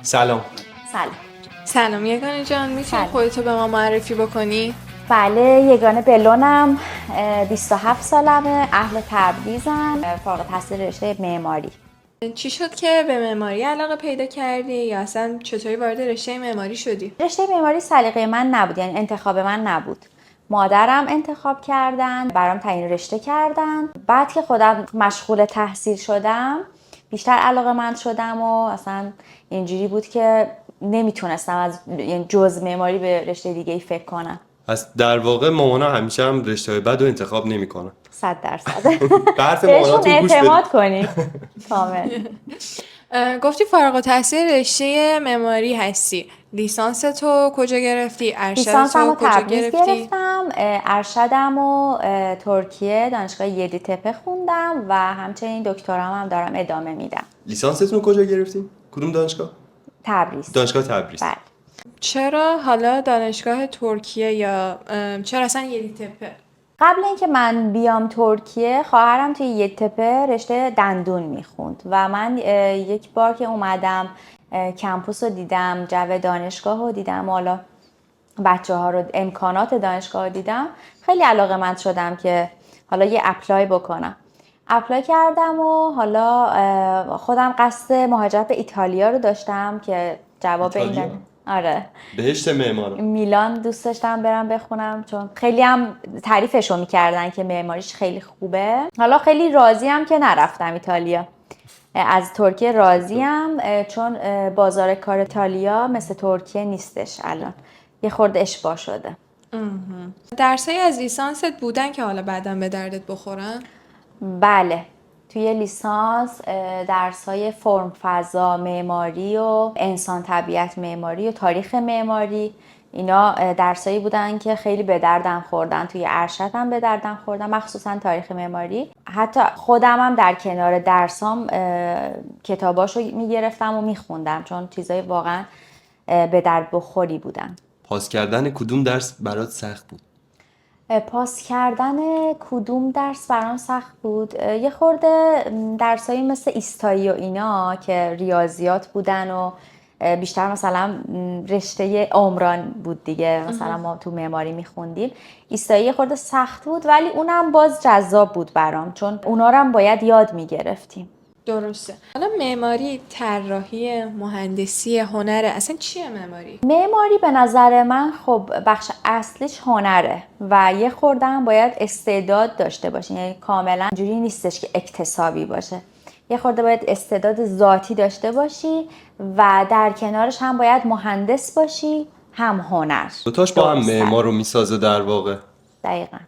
سلام. سلام. سلام یگانه جان، میتونی سلام. خودتو به ما معرفی بکنی؟ بله، یگانه بلونم، 27 سالمه، اهل تبریزم، فارغ التحصیل رشته معماری. چی شد که به معماری علاقه پیدا کردی یا اصلا چطوری وارد رشته معماری شدی؟ رشته معماری سلیقه من نبود، یعنی انتخاب من نبود. مادرم انتخاب کردن، برام تعیین رشته کردن. بعد که خودم مشغول تحصیل شدم بیشتر علاقه‌مند شدم و اصلا اینجوری بود که نمیتونستم از یعنی جز معماری به رشته دیگه ای فکر کنم. از در واقع مامانا همیشه هم رشته بد رو انتخاب نمیکنه. 100%. به حرف بهشون ماماناتون گوش اعتماد بدید. کنید. کامل. گفتی فارغ التحصیل رشته معماری هستی. لیسانس تو کجا گرفتی؟ ارشد لیسانسمو تو کجا تبریز گرفتی؟ گرفتم، ارشدمو ترکیه دانشگاه یدیتپه خوندم و همچنین دکترام هم دارم ادامه میدم. لیسانستون کجا گرفتین؟ کدوم دانشگاه؟ تبریز. دانشگاه تبریز. بله. چرا حالا دانشگاه ترکیه یا چرا اصلا یدیتپه؟ قبل اینکه من بیام ترکیه خواهرم توی یدیتپه رشته دندون میخوند و من یک بار که اومدم کمپوس رو دیدم، جو دانشگاه رو دیدم، حالا بچه ها رو، امکانات دانشگاه رو دیدم، خیلی علاقه‌مند شدم که حالا یه اپلای بکنم. اپلای کردم و حالا خودم قصد مهاجرت به ایتالیا رو داشتم که جواب این ایتالیا؟ آره، بهشت معمارا. میلان دوست داشتم برم بخونم چون خیلی هم تعریفشو میکردن که معماریش خیلی خوبه. حالا خیلی راضیم که نرفتم ایتالیا. از ترکیه راضیم چون بازار کار ایتالیا مثل ترکیه نیستش الان، یه خورده اشباع شده. درسایی از لیسانست بودن که حالا بعداً به دردت بخورن؟ بله، توی لیسانس درس‌های فرم فضا معماری و انسان طبیعت معماری و تاریخ معماری، اینا درسایی بودن که خیلی به دردم خوردن. توی ارشدم به دردم خوردن، مخصوصا تاریخ معماری. حتی خودم هم در کنار درسام کتاباشو میگرفتم و میخوندم چون چیزای واقعا به درد بخوری بودن. پاس کردن کدوم درس برات سخت بود؟ پاس کردن کدوم درس برام سخت بود؟ یه خورده درسایی مثل ایستایی و اینا که ریاضیات بودن و بیشتر مثلا رشته عمران بود دیگه، مثلا ما تو معماری میخوندیم. ایستایی یه خورده سخت بود ولی اونم باز جذاب بود برام چون اونا رو هم باید یاد میگرفتیم. درسته. حالا معماری، طراحی، مهندسی، هنره، اصلا چیه معماری؟ معماری به نظر من خب بخش اصلیش هنره و یه خورده هم باید استعداد داشته باشی، یعنی کاملا جوری نیستش که اکتسابی باشه. یه خورده باید استعداد ذاتی داشته باشی و در کنارش هم باید مهندس باشی هم هنر. دوتاش با هم درسته. معمار رو میسازه در واقع. دقیقاً.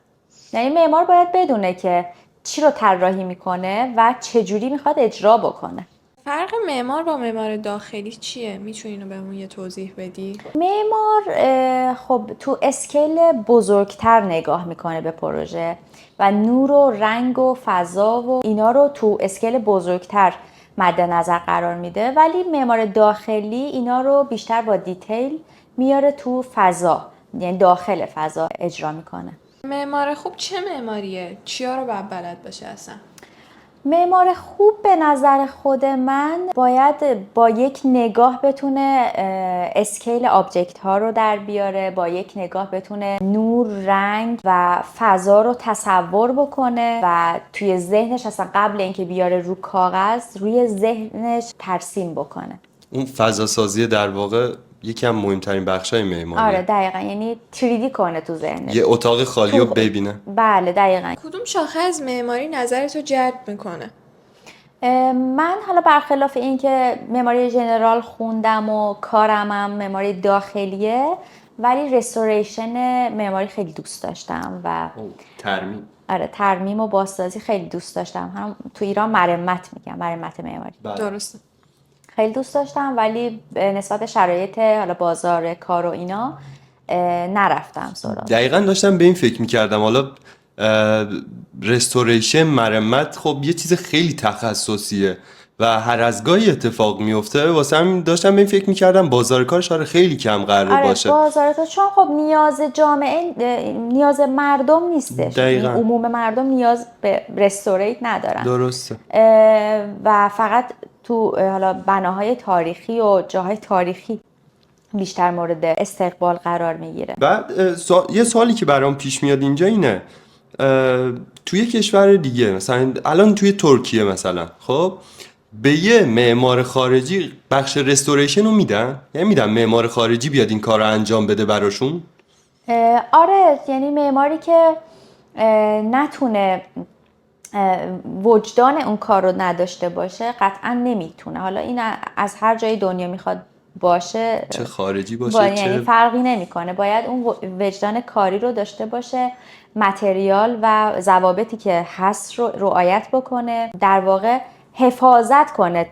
یعنی معمار باید بدونه که چی رو طراحی میکنه و چجوری میخواد اجرا بکنه. فرق معمار با معمار داخلی چیه؟ میتونی اینو بهمون یه توضیح بدی؟ معمار خب تو اسکیل بزرگتر نگاه میکنه به پروژه و نور و رنگ و فضا و اینا رو تو اسکیل بزرگتر مد نظر قرار میده، ولی معمار داخلی اینا رو بیشتر با دیتیل میاره تو فضا، یعنی داخل فضا اجرا میکنه. معمار خوب چه معماریه؟ چیا رو باید بلد باشه اصلا؟ معمار خوب به نظر خود من باید با یک نگاه بتونه اسکیل آبجکت ها رو در بیاره، با یک نگاه بتونه نور، رنگ و فضا رو تصور بکنه و توی ذهنش اصلا قبل اینکه بیاره رو کاغذ روی ذهنش ترسیم بکنه. اون فضا سازی در واقع یکی از مهمترین بخشای معماریه. آره دقیقا، یعنی 3D کنه تو ذهنش. یه اتاق خالی رو ببینه. بله دقیقا. کدوم شاخه از معماری نظرتو جلب میکنه؟ من حالا برخلاف این که معماری ژنرال خوندم و کارمم معماری داخلیه، ولی رستوریشن معماری خیلی دوست داشتم و ترمیم. آره ترمیم و بازسازی خیلی دوست داشتم. هم تو ایران مرمت میگم، مرمت معماری. درسته. خیلی دوست داشتم ولی نسبت شرایط حالا بازار کار و اینا نرفتم سراغ. دقیقاً داشتم به این فکر میکردم. حالا رستوریشن، مرمت خب یه چیز خیلی تخصصیه و هر از گاهی اتفاق میفته. واسه همین داشتم به این فکر میکردم بازار کارش خیلی کم قراره باشه. بازار تو چون خب نیاز جامعه، نیاز مردم نیستش. دقیقاً. عموم مردم نیاز به رستوریت ندارن. درسته. و فقط تو حالا بناهای تاریخی و جاهای تاریخی بیشتر مورد استقبال قرار میگیره. بعد یه سوالی که برام پیش میاد اینجا اینه، توی کشور دیگه مثلا الان توی ترکیه مثلا، خب به یه معمار خارجی بخش رستوریشن رو میدن؟ یعنی میدن معمار خارجی بیاد این کار رو انجام بده براشون؟ آره، یعنی معماری که نتونه وجدان اون کار رو نداشته باشه قطعا نمیتونه. حالا این از هر جای دنیا میخواد باشه، چه خارجی باشه یعنی فرقی نمیکنه، باید اون وجدان کاری رو داشته باشه، متریال و ضوابطی که هست رو رعایت بکنه، در واقع حفاظت کنه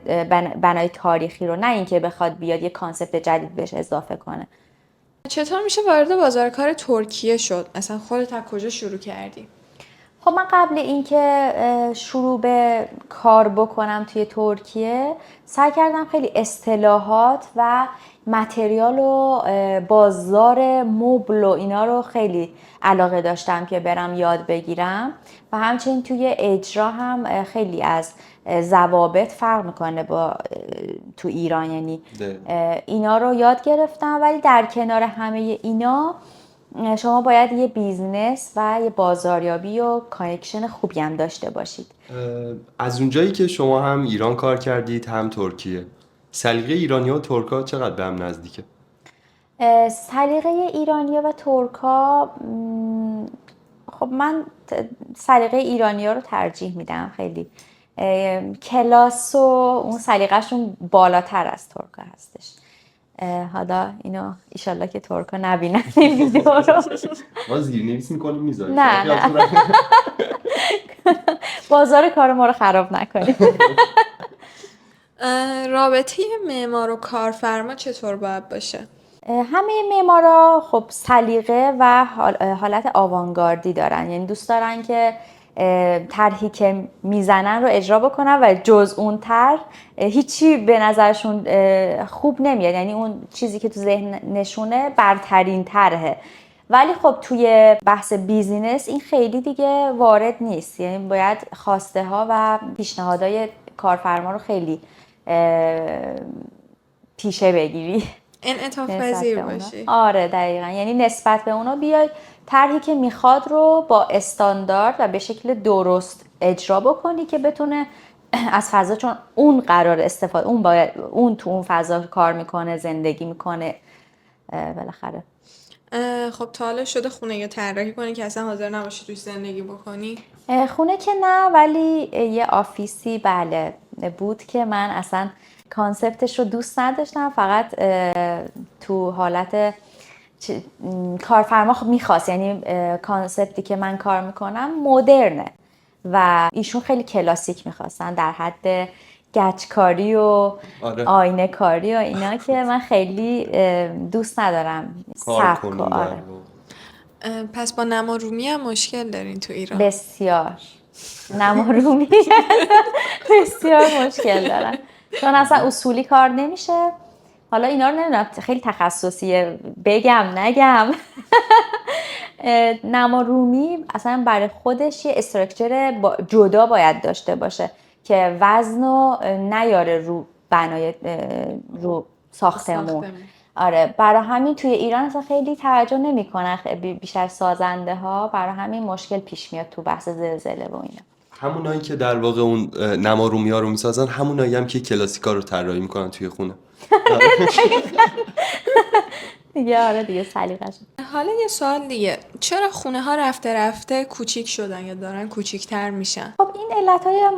بنای تاریخی رو، نه اینکه بخواد بیاد یه کانسپت جدید بهش اضافه کنه. چطور میشه وارد بازار کار ترکیه شد؟ اصلا خودت از کجا شروع کردی؟ خب من قبل اینکه شروع به کار بکنم توی ترکیه سعی کردم خیلی اصطلاحات و متریال و بازار مبل و اینا رو خیلی علاقه داشتم که برم یاد بگیرم و همچنین توی اجرا هم خیلی از ضوابط فرق میکنه با تو ایران، یعنی اینا رو یاد گرفتم. ولی در کنار همه اینا شما باید یه بیزنس و یه بازاریابی و کانکشن خوبی هم داشته باشید. از اونجایی که شما هم ایران کار کردید هم ترکیه، سلیقه ایرانی‌ها و ترک‌ها چقدر به هم نزدیکه؟ سلیقه ایرانی‌ها و ترک‌ها، خب من سلیقه ایرانی‌ها رو ترجیح میدم. خیلی کلاس و اون سلیقه‌شون بالاتر از ترک‌ها هستش. حالا اینو ایشالله که ترک‌ها نبینن این ویدیو رو. ما زیرنویس می‌کنیم میذاریم. نه بازار کار ما رو خراب نکنیم. رابطه معمار و کارفرما چطور باید باشه؟ همه معمارا خب سلیقه و حالت آوانگاردی دارن، یعنی دوست دارن که طرحی که میزنن رو اجرا بکنن و جز اون طرح هیچی به نظرشون خوب نمیاد، یعنی اون چیزی که تو ذهنشونه برترین طرحه. ولی خب توی بحث بیزینس این خیلی دیگه وارد نیست، یعنی باید خواسته ها و پیشنهادهای کارفرما رو خیلی پیشه بگیری، انعطاف پذیر باشی. آره دقیقاً، یعنی نسبت به اونا بیای طرحی که میخواد رو با استاندارد و به شکل درست اجرا بکنی که بتونه از فضا، چون اون قرار استفاده، اون تو اون فضا کار میکنه، زندگی میکنه بالاخره. خب تا حالا شده خونه یا طراحی کنی که اصلا حاضر نباشی توش زندگی بکنی؟ خونه که نه، ولی یه آفیسی بله بود که من اصلا کانسپتش رو دوست نداشتم، فقط تو حالت کارفرما میخواست، یعنی کانسپتی که من کار میکنم مدرنه و ایشون خیلی کلاسیک میخواستن، در حد گچکاری و آینه کاری و اینا که من خیلی دوست ندارم سبک. آره. پس با نما رومی هم مشکل دارین تو ایران؟ بسیار نما رومی بسیار مشکل دارن، چون اصلا اصولی کار نمیشه. حالا اینا رو نمیدونم خیلی تخصصیه بگم نگم. نما رومی اصلا برای خودش یه استراکچر جدا باید داشته باشه که وزنو نیاره رو بنای رو ساختمون. آره، برای همین توی ایران اصلا خیلی توجه نمی‌کنن بیشتر سازنده ها، برای همین مشکل پیش میاد تو بحث زلزله و اینا. همونایی که در واقع اون نما رومی‌ها رو میسازن همونایی هم که کلاسیکا رو طراحی میکنن توی خونه. دیگه آره دیگه سلیقه‌ش. حالا یه سوال دیگه، چرا خونه ها رفته رفته کوچیک شدن یا دارن کوچیک‌تر میشن؟ خب این علت‌های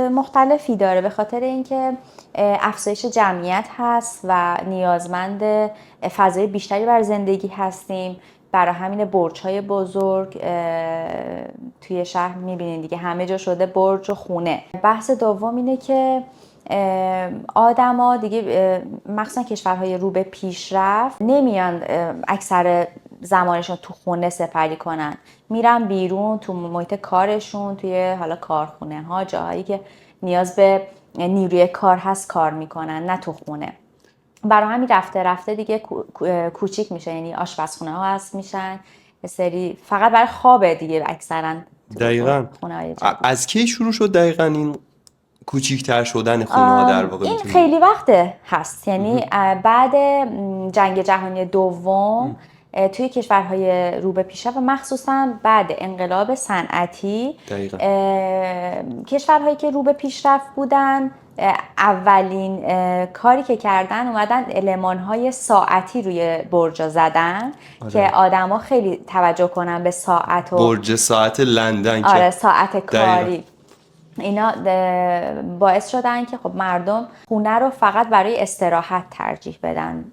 مختلفی داره، به خاطر اینکه افزایش جمعیت هست و نیازمند فضای بیشتری بر زندگی هستیم. برای همین برج‌های بزرگ توی شهر می‌بینید دیگه، همه جا شده برج و خونه. بحث دوم اینه که آدما دیگه مخصوصا کشورهای رو به پیشرفت نمیان اکثر زمانشون تو خونه سپری کنن، میرن بیرون تو محیط کارشون، توی حالا کارخونه ها، جاهایی که نیاز به نیروی کار هست کار میکنن، نه تو خونه. برای همین رفته رفته دیگه کوچیک میشه، یعنی آشپزخونه ها هست میشن سری فقط برای خوابه دیگه اکثرا. دقیقاً. از کی شروع شد دقیقاً این کوچیک‌تر شدن خونه‌ها در واقع این میتونه. خیلی وقته هست، یعنی بعد جنگ جهانی دوم توی کشورهای رو به پیشرفت و مخصوصا بعد انقلاب صنعتی دقیقاً. کشورهایی که رو به پیشرفت بودن اولین کاری که کردن اومدن المان‌های ساعتی روی برجا زدن که آدما خیلی توجه کنن به ساعت و برج ساعت لندن که آره ساعت کاری دقیقاً. اینا باعث شدن که خب مردم خونه رو فقط برای استراحت ترجیح بدن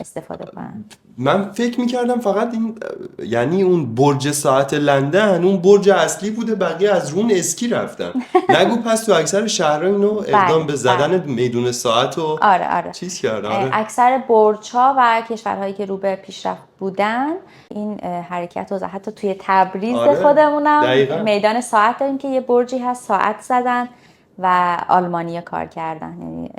استفاده کنن. من فکر میکردم فقط این یعنی اون برج ساعت لندن اون برج اصلی بوده، بقیه از رون اسکی رفتن. نگو پس تو اکثر شهرها اینو اقدام به زدن میدون ساعت و آره. چیز کردن. آره. اکثر برج‌ها و کشورهایی که رو به پیشرفت بودن این حرکت رو حتی توی تبریز خودمونم دقیقاً. میدان ساعت داریم که یه برجی هست ساعت زدن و آلمانیا کار کردن، یعنی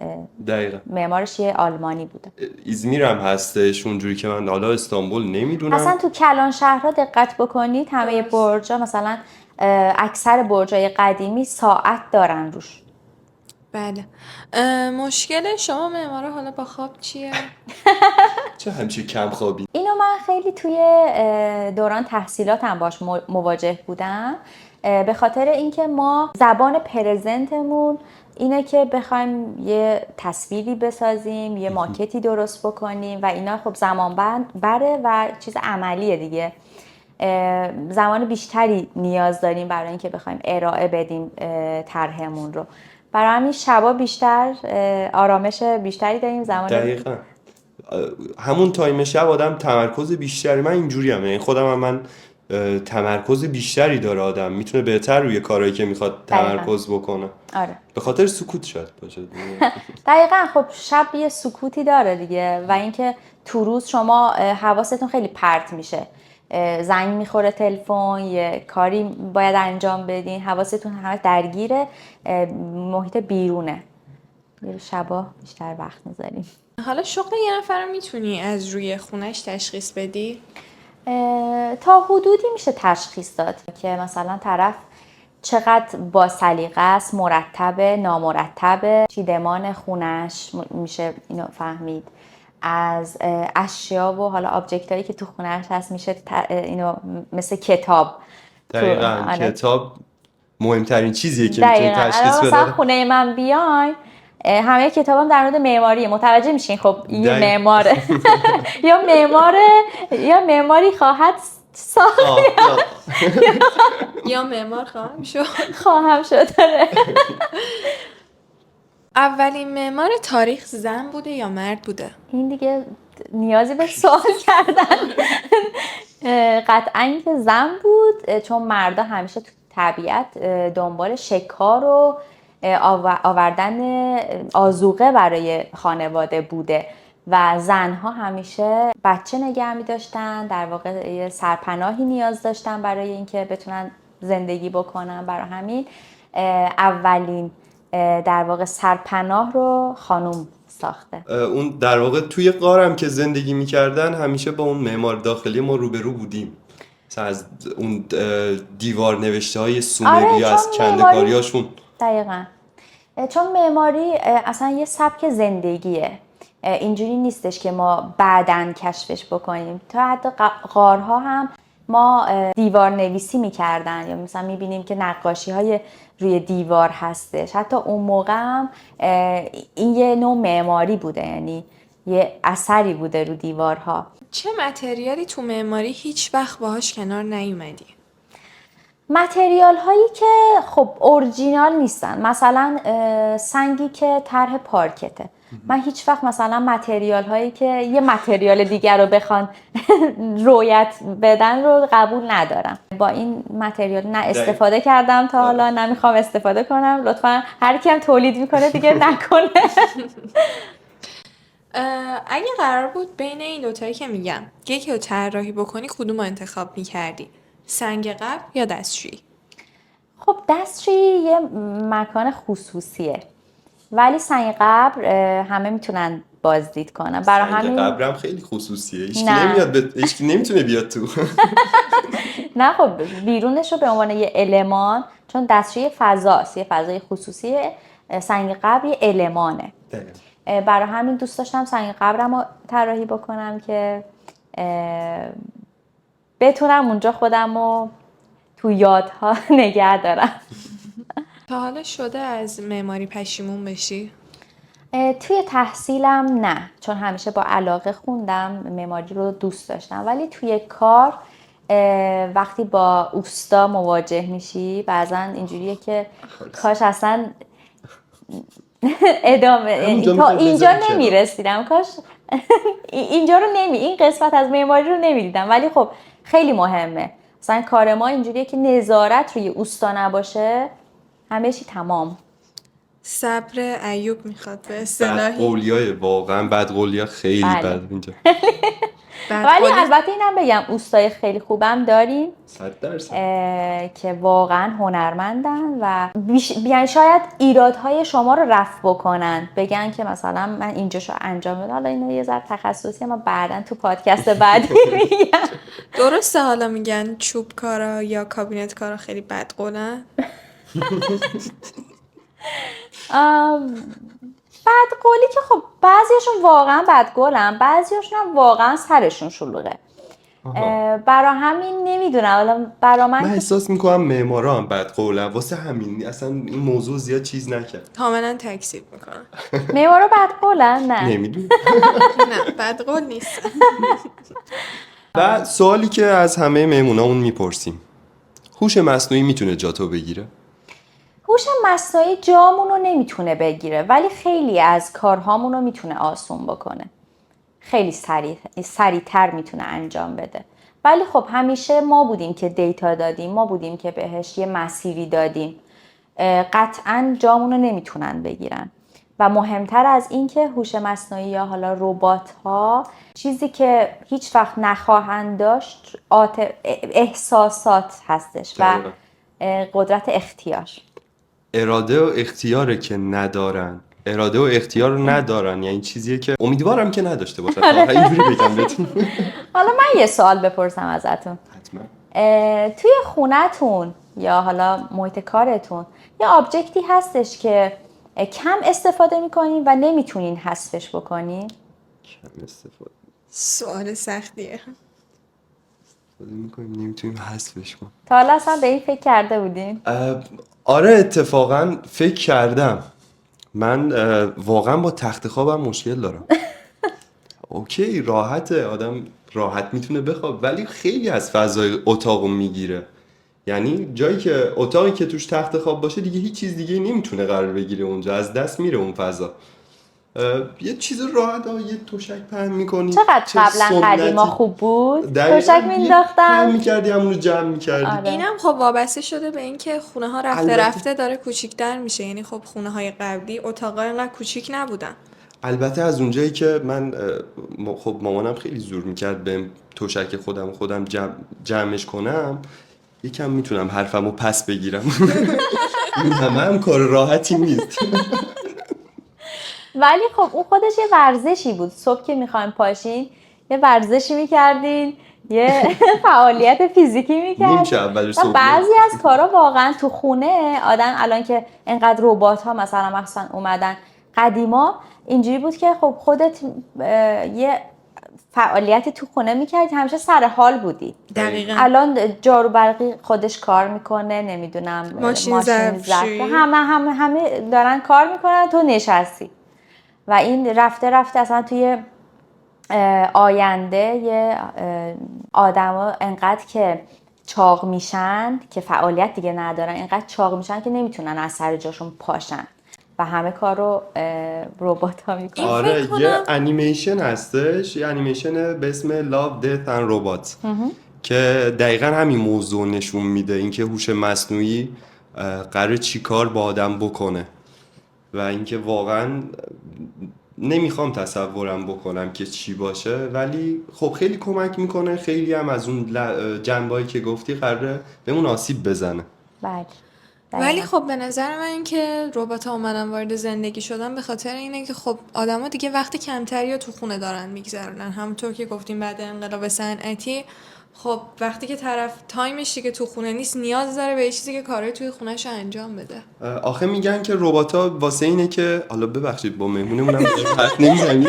دقیقاً معمارش یه آلمانی بوده. ایزمیر هم هستش اونجوری که من حالا استانبول نمیدونم. اصلا تو کلان شهرها دقت بکنید همه برج‌ها مثلا اکثر برج‌های قدیمی ساعت دارن روش. بله. مشکل شما معمارا حالا با خواب چیه؟ چه همچین کم خوابی؟ اینو من خیلی توی دوران تحصیلاتم باش مواجه بودم، به خاطر اینکه ما زبان پرزنتمون اینه که بخوایم یه تصویری بسازیم، یه ماکتی درست بکنیم و اینا خب زمان بره و چیز عملیه دیگه. زمان بیشتری نیاز داریم برای اینکه بخوایم ارائه بدیم طرحمون رو. برای همین شبا بیشتر آرامش بیشتری داریم زمان. دقیقاً همون تایم شب آدم تمرکز بیشتری، من اینجوری هم یعنی خودم هم من تمرکز بیشتری داره، آدم میتونه بهتر روی کارهایی که میخواد تمرکز بکنه. آره. به خاطر سکوت شاید باشه. دقیقاً خب شب یه سکوتی داره دیگه و اینکه تو روز شما حواستون خیلی پرت میشه، زنگ میخوره تلفن، یه کاری باید انجام بدین، حواستون همه درگیره محیط بیرونه. شبا بیشتر وقت میذاریم. حالا شغل یه نفر رو میتونی از روی خونش تشخیص بدی؟ تا حدودی میشه تشخیص داد که مثلا طرف چقدر با سلیقه است، مرتبه، نامرتبه، چیدمان خونش میشه اینو فهمید. از اشیا و حالا آبجکت هایی که تو خونش هست میشه اینو مثل کتاب. دقیقاً کتاب مهمترین چیزیه که میتونه تشخیص بده. مثلا خونه من بیاین همه کتابم در مورد معماریه، متوجه میشین خب یه معماره یا معماری خواهد ساخت یا معمار خواهم شد. اولین معمار تاریخ زن بوده یا مرد بوده؟ این دیگه نیازی به سوال کردن. قطعاً که زن بود، چون مردا همیشه تو طبیعت دنبال شکار و آوردن آذوقه برای خانواده بوده و زنها همیشه بچه نگه می داشتن، در واقع یه سرپناهی نیاز داشتن برای اینکه بتونن زندگی بکنن. برای همین اولین در واقع سرپناه رو خانوم ساخته. اون در واقع توی غارم که زندگی میکردن همیشه با اون معمار داخلی ما روبرو بودیم، مثلا از اون دیوار نوشته های سومری از کنده‌کاریاشون. دقیقاً چون معماری اصلا یه سبک زندگیه، اینجوری نیستش که ما بعداً کشفش بکنیم. تا حتی غارها هم ما دیوار نویسی میکردن یا مثلا میبینیم که نقاشی های روی دیوار هستش. حتی اون موقع هم این یه نوع معماری بوده، یعنی یه اثری بوده رو دیوارها. چه متریالی تو معماری هیچ وقت باهاش کنار نیومدی؟ متریال هایی که خب اورجینال نیستن، مثلا سنگی که طرح پارکته، من هیچ وقت مثلا متریال هایی که یه متریال دیگر رو بخوان رویت بدن رو قبول ندارم. با این متریال نه استفاده کردم تا حالا، نمیخوام استفاده کنم. لطفا هر کی هم تولید میکنه دیگه نکنه. اگه قرار بود بین این دوتایی که میگم یکی رو طراحی بکنی کدوم رو انتخاب میکردی؟ سنگ قبر یا دستشویی؟ خب دستشویی یه مکان خصوصیه، ولی سنگ قبر همه میتونن بازدید کنم. برای سنگ همین قبرم خیلی خصوصیه، هیچکی نه. نمیاد هیچکی نمیتونه بیاد تو. نه خب بیرونش رو به عنوان یه المان، چون دستشوی فضاست، یه فضای خصوصی، سنگ قبر یه المانه. برای همین دوست داشتم سنگ قبرم رو طراحی بکنم که بتونم اونجا خودم رو تو یادها نگه دارم. تا حالا شده از معماری پشیمون بشی؟ توی تحصیلم نه، چون همیشه با علاقه خوندم، معماری رو دوست داشتم، ولی توی کار وقتی با اوستا مواجه میشی بعضا اینجوریه که کاش اصلا ادامه تا اینجا نمیرسیدم، کاش اینجا رو این قسمت از معماری رو نمیدیدم. ولی خب خیلی مهمه، مثلا کار ما اینجوریه که نظارت روی اوستا نباشه همه چی تمام. صبر ایوب میخواد به اصطلاحی. بدقولیای واقعا بدقولیا خیلی بله. بد اینجا. ولی البته اینم بگم اوستای خیلی خوبم داریم 100% که واقعا هنرمندن و بیان شاید ایرادهای شما رو رفع بکنن، بگن که مثلا من اینجاشو انجام بدم. حالا اینو یه ذره تخصصی ما بعداً تو پادکست بعدی میگم. درسته حالا میگن چوب کارا یا کابینت کارا خیلی بدقولن؟ بدقولی که خب بعضیشون واقعا بدقولن، بعضیشون هم واقعا سرشون شلوغه. برا همین نمیدونم، برا من احساس میکنم معمارا هم بدقولن، واسه همین اصلا این موضوع زیاد چیز نکرد. کاملا تکذیب میکنم. معمارا بدقولن؟ نه نمیدونم. نه بدقول نیست. و سوالی که از همه مهمونامون میپرسیم، هوش مصنوعی میتونه جاتو بگیره؟ هوش مصنوعی جامون رو نمیتونه بگیره، ولی خیلی از کارهامون رو میتونه آسون بکنه، خیلی سریعتر میتونه انجام بده. ولی خب همیشه ما بودیم که دیتا دادیم، ما بودیم که بهش یه مسیری دادیم، قطعاً جامون رو نمیتونن بگیرن. و مهمتر از این که هوش مصنوعی یا حالا ربات ها چیزی که هیچ وقت نخواهند داشت احساسات هستش و قدرت اختیار. اراده و اختیاره که ندارن، اراده و اختیار رو ندارن، یعنی چیزیه که امیدوارم که نداشته باشن. اینجوری بگم بهتون. حالا من یه سوال بپرسم ازتون. حتما. توی خونتون یا حالا محیط کارتون یه آبجکتی هستش که کم استفاده میکنین و نمیتونین حذفش بکنین؟ کم استفاده سوال سختیه. میکنیم نمیتونیم حذفش کنیم. تا حالا اصلا به این فکر کرده بودین؟ آره اتفاقا فکر کردم. من واقعا با تخت خوابم مشکل دارم. اوکی راحته، آدم راحت میتونه بخواب، ولی خیلی از فضای اتاقو میگیره. یعنی اتاقی که توش تخت خواب باشه دیگه هیچ چیز دیگه نمیتونه قرار بگیره اونجا، از دست میره اون فضا. یه چیز راحت یه توشک پهن میکنی. چقدر قبلا قدیما خوب بود، توشک مینداختم پهن میکردی همونو جمع میکردی. آره. اینم خب وابسته شده به اینکه خونه ها رفته داره کوچیک‌تر میشه. یعنی خب خونه های قبلی اتاقا اینقدر کوچیک نبودن. البته از اونجایی که من خب مامانم خیلی زور میکرد بهم توشک خودم جمعش کنم، یکم میتونم حرفمو پس بگیرم. این هم کار راحتی نیست. ولی خب اون خودش یه ورزشی بود. صبح که میخوایم پاشین یه ورزشی میکردین، یه فعالیت فیزیکی میکردین. نمیشه اولش صبح. بعضی از کارا واقعا تو خونه آدم الان که اینقدر ربات ها مثلا اومدن، قدیما اینجوری بود که خب خودت یه فعالیتی تو خونه میکردی، همیشه سر حال بودی. دقیقاً. الان جارو برقی خودش کار میکنه، نمیدونم ماشین ظرفشویی، همه دارن کار میکنن، تو نشستی. و این رفته اصلا توی آینده یه آدما انقدر که چاق میشن که فعالیت دیگه ندارن، انقدر چاق میشن که نمیتونن از سر جاشون پاشن و همه کار رو ربات‌ها میکنن. آره یه انیمیشن هستش، یه انیمیشن به اسم Love, Death and Robots که دقیقا همین موضوع نشون میده، اینکه هوش مصنوعی قراره چی کار با آدم بکنه و اینکه واقعا نمیخوام تصورم بکنم که چی باشه، ولی خب خیلی کمک میکنه. خیلی هم از اون جنبهایی که گفتی قراره بهمون آسیب بزنه. بله. ولی خب به نظر من که ربات‌ها اومدن وارد زندگی شدن به خاطر اینه که خب آدما دیگه وقت کمتری رو تو خونه دارن میگذرونن. همونطور که گفتیم بعد انقلاب صنعتی خب وقتی که طرف تایمش دیگه تو خونه نیست نیاز داره به یه چیزی که کارهای توی خونه‌ش انجام بده. آخه میگن که ربات‌ها واسه اینه که حالا ببخشید با مهمونمونم حرف نمیزنیم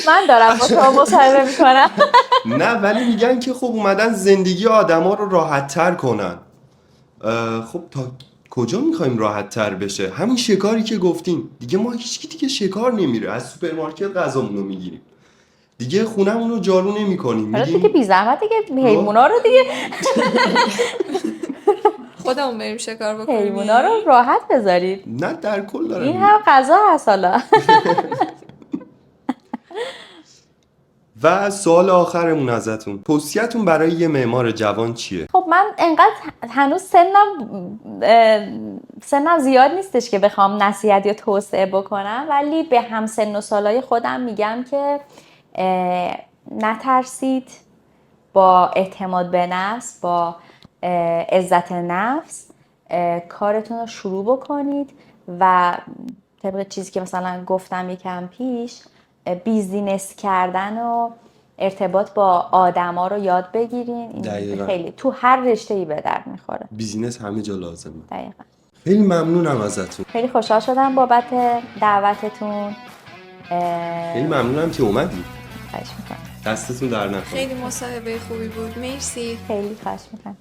من دارم با شما مصاحبه میکنم. نه ولی میگن که خب اومدن زندگی آدما رو راحت تر کنن. خب تا کجا میخوایم راحت تر بشه؟ همین شکاری که گفتین دیگه، ما هیچکی دیگه شکار نمیره، از سوپرمارکت غذامون رو میگیریم دیگه، خونمون رو جارو نمیکنیم، حالا دیگه میگیم بی زحمت دیگه حیونا رو دیگه خودمون بریم شکار بکنیم. حیونا رو راحت بذارید، نه در کل دارم این میگم. هم غذا هست حالا. و سوال آخرمون ازتون، توصیه‌تون برای یه معمار جوان چیه؟ خب من انقدر هنوز سنم زیاد نیستش که بخوام نصیحت یا توصیه بکنم، ولی به هم سن و سالای خودم میگم که نترسید، با اعتماد به نفس، با عزت نفس کارتون رو شروع بکنید و طبق چیزی که مثلا گفتم یکم پیش، بیزینس کردن و ارتباط با آدما رو یاد بگیرین. این دقیقاً. خیلی تو هر رشته‌ای به درد میخوره. بیزینس همه جا لازمه. دقیقاً. خیلی ممنونم ازتون. خیلی خوشحال شدم بابت دعوتتون. خیلی ممنونم که اومدی. خواهش میکنم. دستتون در نکنه. خیلی مصاحبه خوبی بود. مرسی. خیلی خواهش میکنم.